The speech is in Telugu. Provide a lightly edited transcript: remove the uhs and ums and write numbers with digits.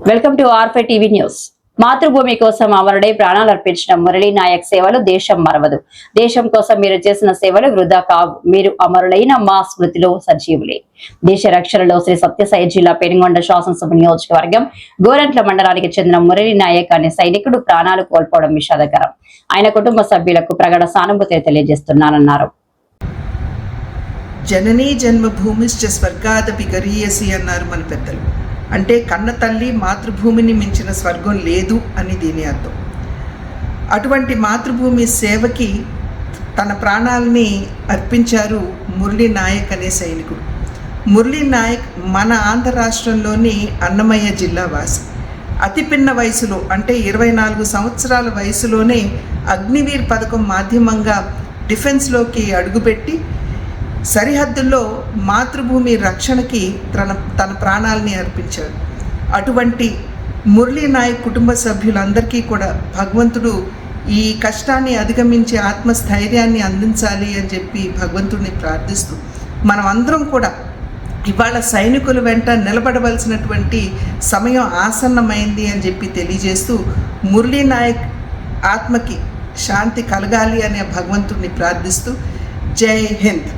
వెల్కమ్ టు ఆర్5 టీవీ న్యూస్. మాతృభూమి కోసం అమరుడై ప్రాణాలు అర్పించిన మురళీ నాయక్ సేవలు దేశం మరవదు. దేశం కోసం మీరు చేసిన సేవలు వృధా కావు. మీరు అమరులైన మా స్మృతిలో సజీవులే. దేశ రక్షణలో శ్రీ సత్యసాయి జిల్లా పెనుగొండ శాసనసభ నియోజకవర్గం గోరంట్ల మండలానికి చెందిన మురళీ నాయక్ అనే సైనికుడు ప్రాణాలు కోల్పోవడం విషాదకరం. ఆయన కుటుంబ సభ్యులకు ప్రగాఢ సానుభూతి తెలియజేస్తున్నానన్నారు. జననీ జన్మభూమిశ్చ స్వర్గాదపి గరీయసి అన్నారు మన పెద్దలు. అంటే కన్న తల్లి మాతృభూమిని మించిన స్వర్గం లేదు అని దీని అర్థం. అటువంటి మాతృభూమి సేవకి తన ప్రాణాలని అర్పించారు మురళీ నాయక్ అనే సైనికుడు. మురళీ నాయక్ మన ఆంధ్ర రాష్ట్రంలోని అన్నమయ్య జిల్లా వాసి. అతి పిన్న వయసులో అంటే 24 సంవత్సరాల వయసులోనే అగ్నివీర్ పథకం మాధ్యమంగా డిఫెన్స్లోకి అడుగుపెట్టి సరిహద్దుల్లో మాతృభూమి రక్షణకి తన ప్రాణాలని అర్పించాడు. అటువంటి మురళీ నాయక్ కుటుంబ సభ్యులందరికీ కూడా భగవంతుడు ఈ కష్టాన్ని అధిగమించి ఆత్మస్థైర్యాన్ని అందించాలి అని చెప్పి భగవంతుడిని ప్రార్థిస్తూ మనం అందరం కూడా ఇవాళ సైనికుల వెంట నిలబడవలసినటువంటి సమయం ఆసన్నమైంది అని చెప్పి తెలియజేస్తూ మురళీ నాయక్ ఆత్మకి శాంతి కలగాలి అనే భగవంతుడిని ప్రార్థిస్తూ జై హింద్.